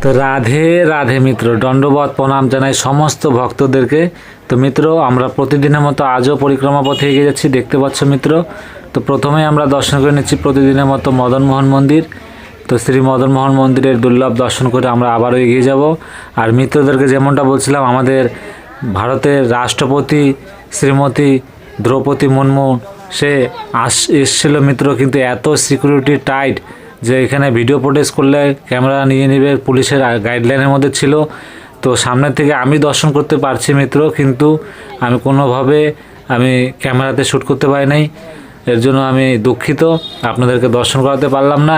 তো রাধে রাধে মিত্র, দণ্ডবত প্রণাম জানাই সমস্ত ভক্তদেরকে। তো মিত্র, আমরা প্রতিদিনের মতো আজও পরিক্রমা পথে এগিয়ে যাচ্ছি, দেখতে পাচ্ছ মিত্র। তো প্রথমে আমরা দর্শন করে নিচ্ছি প্রতিদিনের মতো মদনমোহন মন্দির। তো শ্রী মদনমোহন মন্দিরের দুর্লভ দর্শন করে আমরা আবারও এগিয়ে যাব। আর মিত্রদেরকে যেমনটা বলছিলাম, আমাদের ভারতের রাষ্ট্রপতি শ্রীমতী দ্রৌপদী মুর্মু সে এসেছিল মিত্র, কিন্তু এত সিকিউরিটি টাইট যে এখানে ভিডিও ফুটেজ করলে ক্যামেরা নিয়ে নেবে, পুলিশের গাইডলাইনের মধ্যে ছিল। তো সামনে থেকে আমি দর্শন করতে পারছি মিত্র, কিন্তু আমি কোনোভাবে ক্যামেরাতে শ্যুট করতে পারি নাই। এর জন্য আমি দুঃখিত, আপনাদেরকে দর্শন করাতে পারলাম না।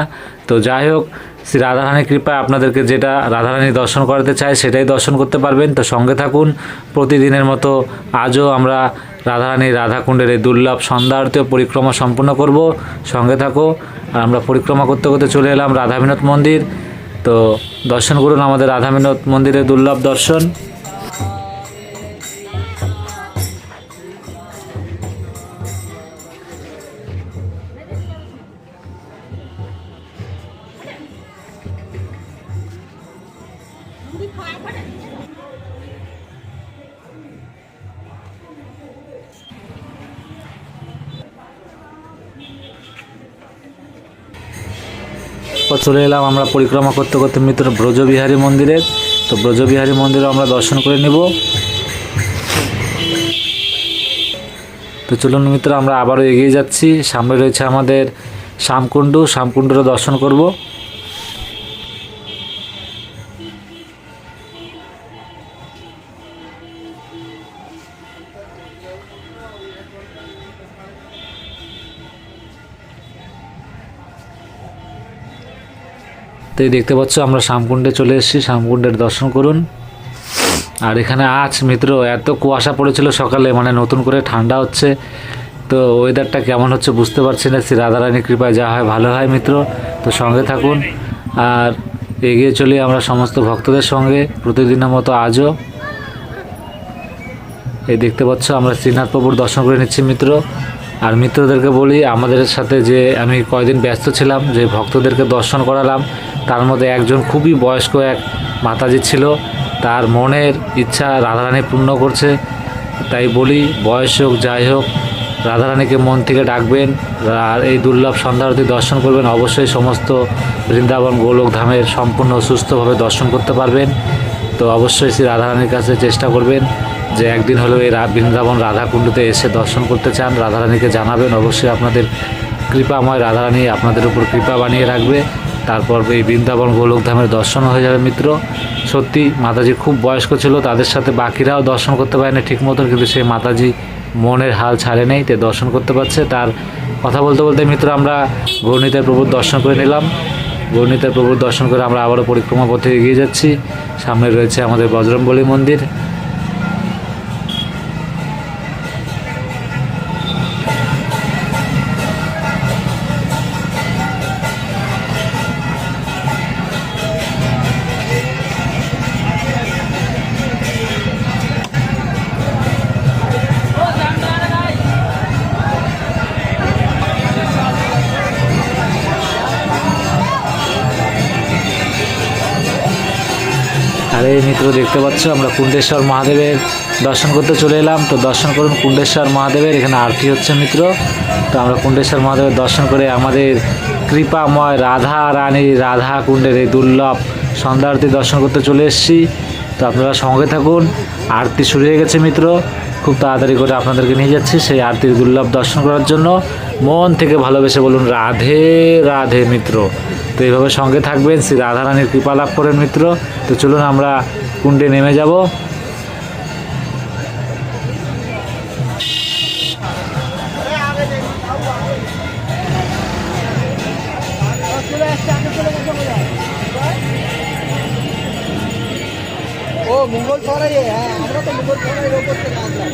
তো যাই হোক, শ্রী রাধারানীর কৃপায় আপনাদেরকে যেটা রাধারানী দর্শন করাতে চাই সেটাই দর্শন করতে পারবেন। তো সঙ্গে থাকুন, প্রতিদিনের মতো আজও আমরা রাধারানী রাধাকুণ্ডের এই দুর্লভ সন্ধ্যা আরতি পরিক্রমা সম্পূর্ণ করব। সঙ্গে থাকো। আর আমরা পরিক্রমা করতে করতে চলে এলাম রাধাবিনোদ মন্দির। তো দর্শন করুন আমাদের রাধাবিনোদ মন্দিরের দুর্লভ দর্শন। চলে এলাম আমরা পরিক্রমা করতে করতে মিত্র ব্রজবিহারী মন্দিরের। তো ব্রজবিহারী মন্দিরও আমরা দর্শন করে নেব। তো চলুন মিত্র, আমরা আবারও এগিয়ে যাচ্ছি। সামনে রয়েছে আমাদের শ্যামকুণ্ডেরও দর্শন করব। তো এই দেখতে পাচ্ছ আমরা শ্যামকুণ্ডে চলে এসেছি, শ্যামকুণ্ডের দর্শন করুন। আর এখানে আজ মিত্র এত কুয়াশা পড়েছিল সকালে, মানে নতুন করে ঠান্ডা হচ্ছে। তো ওয়েদারটা কেমন হচ্ছে বুঝতে পারছি না। শ্রী রাধারানীর কৃপায় যা হয় ভালো হয় মিত্র। তো সঙ্গে থাকুন আর এগিয়ে চলি আমরা সমস্ত ভক্তদের সঙ্গে প্রতিদিনের মতো আজও। এই দেখতে পাচ্ছ আমরা শ্রীনাথ প্রভুর দর্শন করে নিচ্ছি মিত্র। আর মিত্রদেরকে বলি, আমাদের সাথে যে আমি কয়েকদিন ব্যস্ত ছিলাম, যে ভক্তদেরকে দর্শন করালাম, তার মধ্যে একজন খুবই বয়স্ক এক মাতাজি ছিল। তার মনের ইচ্ছা রাধারানী পূর্ণ করছে। তাই বলি, বয়স হোক যাই হোক, রাধারানীকে মন থেকে ডাকবেন আর এই দুর্লভ সন্ধ্যা আরতি দর্শন করবেন। অবশ্যই সমস্ত বৃন্দাবন গোলক ধামের সম্পূর্ণ সুস্থভাবে দর্শন করতে পারবেন। তো অবশ্যই শ্রী রাধারানীর কাছে চেষ্টা করবেন যে একদিন হলেও এই বৃন্দাবন রাধাকুণ্ডতে এসে দর্শন করতে চান। রাধারানীকে জানাবেন, অবশ্যই আপনাদের কৃপাময় রাধারানী আপনাদের উপর কৃপা বানিয়ে রাখবে। তারপর এই বৃন্দাবন গোলকধামের দর্শন হয়ে যাবে মিত্র। সত্যি মাতাজি খুব বয়স্ক ছিল, তাদের সাথে বাকিরাও দর্শন করতে পারেনি ঠিক মতন, কিন্তু সেই মাতাজি মনের হাল ছাড়ে নেই, তে দর্শন করতে পারছে। তার কথা বলতে বলতে মিত্র আমরা গৌরনীতার প্রভুর দর্শন করে নিলাম। গৌরনীতার প্রভুর দর্শন করে আমরা আবারও পরিক্রমা পথে এগিয়ে যাচ্ছি। সামনে রয়েছে আমাদের বজরংবলী মন্দির। আর এই মিত্র দেখতে পাচ্ছ আমরা কুণ্ডেশ্বর মহাদেবের দর্শন করতে চলে এলাম। তো দর্শন করুন কুণ্ডেশ্বর মহাদেবের, এখানে আরতি হচ্ছে মিত্র। তো আমরা কুণ্ডেশ্বর মহাদেবের দর্শন করে আমাদের কৃপাময় রাধা রানী রাধা কুণ্ডের এই দুর্লভ সন্ধ্যা আরতি দর্শন করতে চলে এসেছি। তো আপনারা সঙ্গে থাকুন, আরতি শুরু হয়ে গেছে মিত্র। খুব তাড়াতাড়ি করে আপনাদেরকে নিয়ে যাচ্ছি সেই আরতির দুর্লভ দর্শন করার জন্য। মন থেকে ভালোবেসে বলুন রাধে রাধে মিত্র। তো এইভাবে সঙ্গে থাকবেন, শ্রী রাধারানীর কৃপা লাভ করেন মিত্র। তো চলুন আমরা কুণ্ডে নেমে যাব। ও মঙ্গল ছড়াই, হ্যাঁ আমরা তো মঙ্গল ছড়াই ওপর থেকে আসলাম।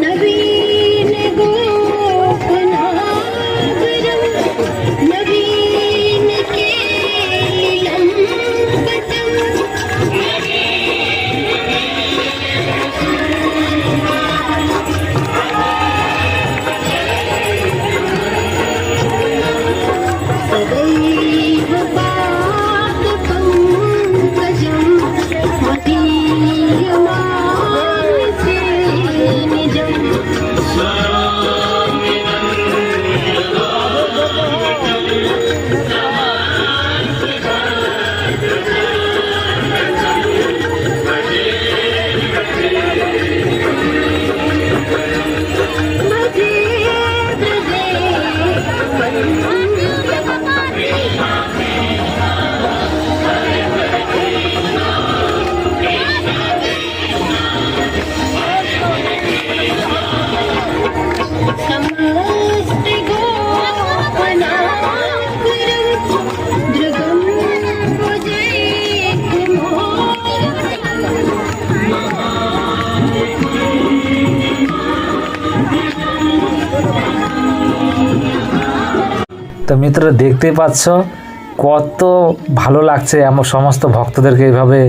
नवीन गोपनागरं नवीन केलं सदैव पादपङ्कजं मदीयमानसे निजम् भजे भजे समस्त गोपनागरं दृगं তো মিত্র দেখতে পাচ্ছ কত ভালো লাগছে আমার সমস্ত ভক্তদেরকে এইভাবে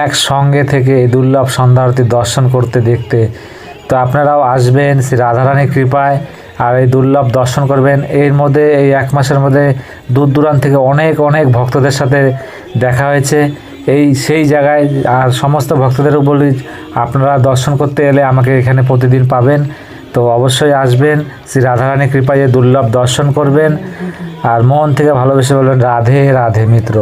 একসঙ্গে থেকে এই দুর্লভ সন্ধ্যা আরতি দর্শন করতে দেখতে। তো আপনারাও আসবেন শ্রী রাধারানীর কৃপায় আর এই দুর্লভ দর্শন করবেন। এর মধ্যে এই এক মাসের মধ্যে দূর দূরান্ত থেকে অনেক অনেক ভক্তদের সাথে দেখা হয়েছে সেই জায়গায়। আর সমস্ত ভক্তদেরও বলি আপনারা দর্শন করতে এলে আমাকে এখানে প্রতিদিন পাবেন। তো অবশ্যই আসবেন, শ্রী রাধারানীর কৃপায় দুর্লভ দর্শন করবেন আর মন থেকে ভালোবেসে বলবেন রাধে রাধে মিত্র।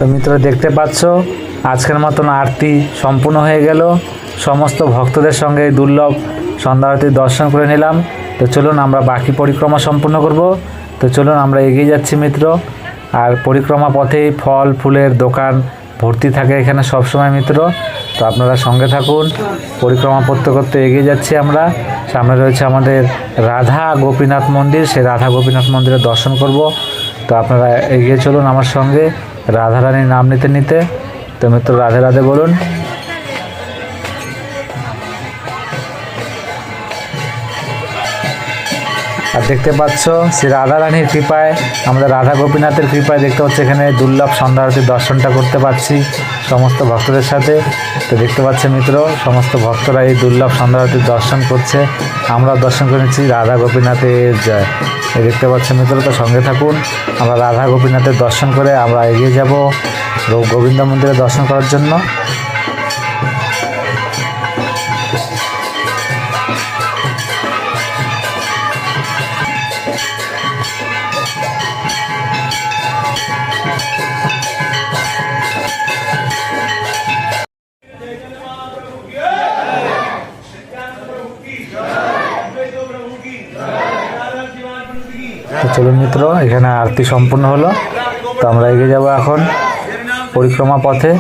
তো মিত্র দেখতে পাচ্ছ আজকের মতন আরতি সম্পূর্ণ হয়ে গেল। সমস্ত ভক্তদের সঙ্গে দুর্লভ সন্ধ্যা আরতি দর্শন করে নিলাম। তো চলুন আমরা বাকি পরিক্রমা সম্পূর্ণ করব। তো চলুন আমরা এগিয়ে যাচ্ছি মিত্র। আর পরিক্রমা পথেই ফল ফুলের দোকান ভর্তি থাকে এখানে সবসময় মিত্র। তো আপনারা সঙ্গে থাকুন, পরিক্রমা করতে করতে এগিয়ে যাচ্ছি আমরা। সামনে রয়েছে আমাদের রাধা গোপীনাথ মন্দির, সেই রাধা গোপীনাথ মন্দিরে দর্শন করব। তো আপনারা এগিয়ে চলুন আমার সঙ্গে রাধারানীর নাম নিতে নিতে। তো মিত্র রাধে রাধে বলুন। আর দেখতে পাচ্ছ শ্রী রাধারানীর কৃপায়, আমাদের রাধা গোপীনাথের কৃপায় দেখতে পাচ্ছ এখানে দুর্লভ সন্ধ্যা আরতির দর্শনটা করতে পারছি সমস্ত ভক্তদের সাথে। তো দেখতে পাচ্ছে মিত্র সমস্ত ভক্তরা এই দুর্লভ সন্ধ্যা আরতির দর্শন করছে, আমরাও দর্শন করেছি। রাধা গোপীনাথের জয়। এই দেখতে পাচ্ছে মিত্র, তো সঙ্গে থাকুন। আমরা রাধা গোপীনাথের দর্শন করে আমরা এগিয়ে যাব গোবিন্দ মন্দিরে দর্শন করার জন্য। তো চলুন মিত্র, এখানে আরতি সম্পূর্ণ হলো। তো আমরা এগিয়ে যাব এখন পরিক্রমা পথে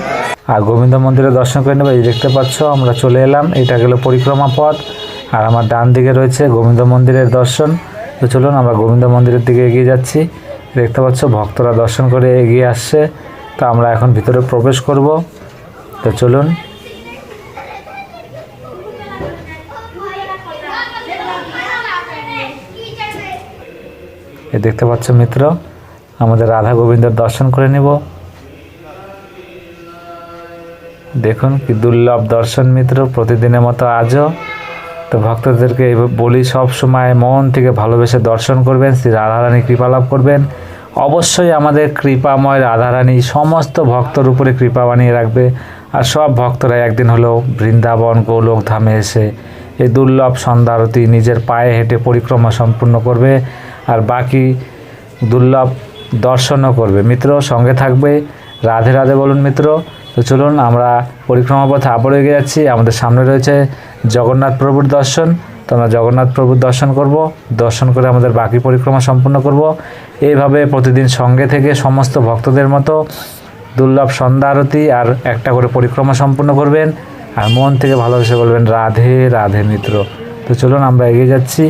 আর গোবিন্দ মন্দিরে দর্শন করে নেব। এই দেখতে পাচ্ছ আমরা চলে এলাম, এটা গেল পরিক্রমা পথ। আর আমার ডান দিকে রয়েছে গোবিন্দ মন্দিরের দর্শন। তো চলুন আমরা গোবিন্দ মন্দিরের দিকে এগিয়ে যাচ্ছি। দেখতে পাচ্ছ ভক্তরা দর্শন করে এগিয়ে আসছে। তো আমরা এখন ভিতরে প্রবেশ করব। তো চলুন। এই দেখতে পাচ্ছ মিত্র, আমাদের রাধা গোবিন্দের দর্শন করে নিব। দেখুন কি দুর্লভ দর্শন মিত্র, প্রতিদিনের মতো আজও। তো ভক্তদেরকে বলি সব সময় মন থেকে ভালোবেসে দর্শন করবেন, শ্রী রাধারানী কৃপা লাভ করবেন। অবশ্যই আমাদের কৃপাময় রাধারানী সমস্ত ভক্তর উপরে কৃপা বানিয়ে রাখবে। আর সব ভক্তরা একদিন হলেও বৃন্দাবন গোলক ধামে এসে এই দুর্লভ সন্ধ্যা আরতি নিজের পায়ে হেঁটে পরিক্রমা সম্পূর্ণ করবে, আর বাকি দুর্লভ দর্শনও করবে। মিত্র সঙ্গে থাকবে। রাধে রাধে বলুন মিত্র। তো চলুন আমরা পরিক্রমা পথে আবারও এগিয়ে যাচ্ছি। আমাদের সামনে রয়েছে জগন্নাথ প্রভুর দর্শন। তো আমরা জগন্নাথ প্রভুর দর্শন করব, দর্শন করে আমাদের বাকি পরিক্রমা সম্পূর্ণ করব। এইভাবে প্রতিদিন সঙ্গে থেকে সমস্ত ভক্তদের মতো দুর্লভ সন্ধ্যা আরতি আর একটা করে পরিক্রমা সম্পূর্ণ করবেন, আর মন থেকে ভালোবেসে বলবেন রাধে রাধে মিত্র। তো চলুন আমরা এগিয়ে যাচ্ছি।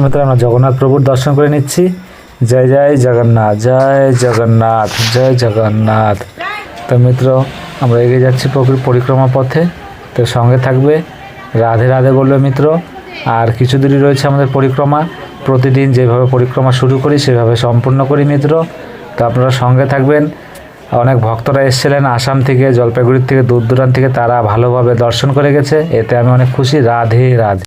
মিত্র আমরা জগন্নাথ প্রভুর দর্শন করে নিচ্ছি। জয় জয় জগন্নাথ, জয় জগন্নাথ, জয় জগন্নাথ। তো মিত্র আমরা এগিয়ে যাচ্ছি পরিক্রমা পথে। তো সঙ্গে থাকবে। রাধে রাধে বলবে মিত্র। আর কিছু দূরই রয়েছে আমাদের পরিক্রমা। প্রতিদিন যেভাবে পরিক্রমা শুরু করি সেভাবে সম্পূর্ণ করি মিত্র। তো আপনারা সঙ্গে থাকবেন। অনেক ভক্তরা এসেছিলেন আসাম থেকে, জলপাইগুড়ির থেকে, দূর দূরান্ত থেকে, তারা ভালোভাবে দর্শন করে গেছে। এতে আমি অনেক খুশি। রাধে রাধে।